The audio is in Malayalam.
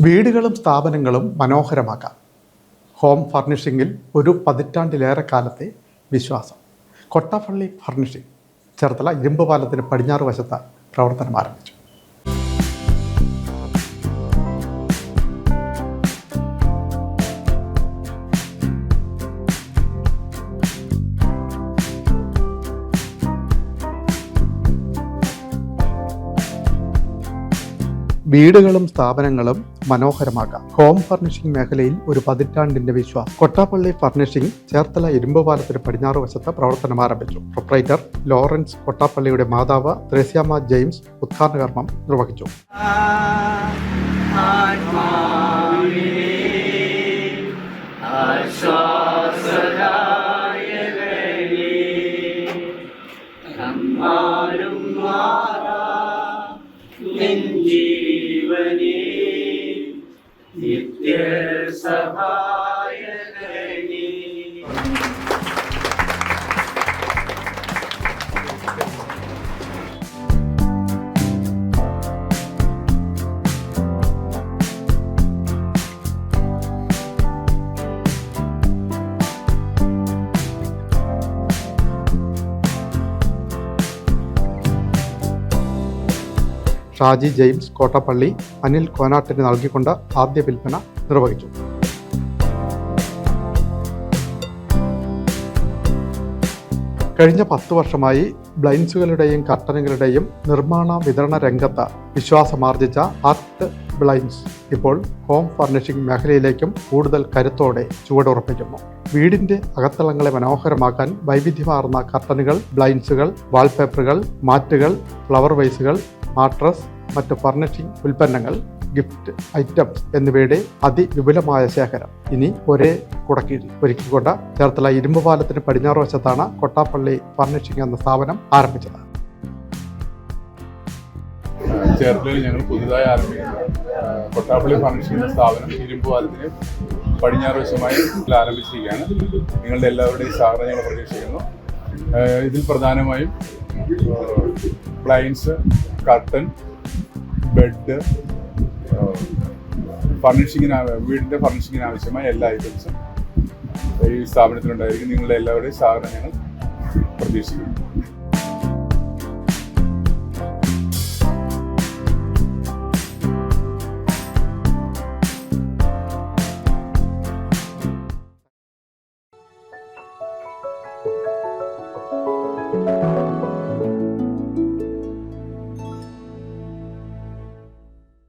വീടുകളും സ്ഥാപനങ്ങളും മനോഹരമാക്കാം. ഹോം ഫർണിഷിങ്ങിൽ ഒരു പതിറ്റാണ്ടിലേറെ കാലത്തെ വിശ്വാസം. കൊട്ടാപ്പള്ളി ഫർണിഷിംഗ് ചേർത്തല ഇരുമ്പ് പാലത്തിന് പടിഞ്ഞാറ് വശത്ത് പ്രവർത്തനം ആരംഭിച്ചു. വീടുകളും സ്ഥാപനങ്ങളും മനോഹരമാക്കാം. ഹോം ഫർണിഷിംഗ് മേഖലയിൽ ഒരു പതിറ്റാണ്ടിന്റെ വിശ്വാസം. കൊട്ടാപ്പള്ളി ഫർണിഷിംഗ് ചേർത്തല ഇരുമ്പ് പാലത്തിന് പടിഞ്ഞാറ് വശത്ത് പ്രവർത്തനം ആരംഭിച്ചു. പ്രൊപ്പറേറ്റർ ലോറൻസ് കൊട്ടാപ്പള്ളിയുടെ മാതാവ് ത്രേസ്യാമ്മ ജെയിംസ് ഉദ്ഘാടന കർമ്മം നിർവഹിച്ചു. ഷാജി ജെയിംസ് കോട്ടപ്പള്ളി അനിൽ കോനാട്ടിന് നൽകിക്കൊണ്ട് ആദ്യ വിൽപ്പന നിർവഹിച്ചു. കഴിഞ്ഞ 10 വർഷമായി ബ്ലൈൻഡ്സുകളുടെയും കർട്ടനുകളുടെയും നിർമ്മാണ വിതരണ രംഗത്ത് വിശ്വാസമാർജിച്ച ആർട്ട് ബ്ലൈൻഡ്സ് ഇപ്പോൾ ഹോം ഫർണിഷിംഗ് മേഖലയിലേക്കും കൂടുതൽ കരുത്തോടെ ചുവടുറപ്പിക്കുന്നു. വീടിന്റെ അകത്തളങ്ങളെ മനോഹരമാക്കാൻ വൈവിധ്യമാർന്ന കർട്ടനുകൾ, ബ്ലൈൻഡ്സുകൾ, വാൾപേപ്പറുകൾ, മാറ്റുകൾ, ഫ്ലവർ വൈസുകൾ, മാട്രസ്, മറ്റ് ഫർണിഷിംഗ് ഉൽപ്പന്നങ്ങൾ, ഗിഫ്റ്റ് ഐറ്റംസ് എന്നിവയുടെ അതിവിപുലമായ ശേഖരം ഇനി ഒരേ കുടക്കീഴിൽ ഒരുക്കിക്കൊണ്ട് ചേർത്തല ഇരുമ്പ് പാലത്തിന് പടിഞ്ഞാറ് വശത്താണ് കൊട്ടാപ്പള്ളി ഫർണിഷിംഗ് എന്ന സ്ഥാപനം ആരംഭിച്ചത്. ചേർത്തലയിൽ ഞങ്ങൾ പുതുതായി ആരംഭിക്കുന്ന കൊട്ടാപ്പള്ളി ഫർണിഷിംഗ് എന്ന സ്ഥാപനം ഇരുമ്പ് പാലത്തിന് പടിഞ്ഞാറ് വശമായി ആരംഭിച്ചിരിക്കുകയാണ്. നിങ്ങളുടെ എല്ലാവരുടെയും സഹകരണം ഞങ്ങൾ പ്രതീക്ഷിക്കുന്നു. ഇതിൽ പ്രധാനമായും ബ്ലൈൻഡ്സ്, കർട്ടൻ, ബെഡ്, വീടിൻ്റെ ഫർണിഷിങ്ങിന് ആവശ്യമായ എല്ലാ ഐറ്റംസും ഈ സ്ഥാപനത്തിലുണ്ടായിരിക്കും. നിങ്ങളുടെ എല്ലാവരുടെയും സഹകരണം ഞങ്ങൾ പ്രതീക്ഷിക്കുന്നു.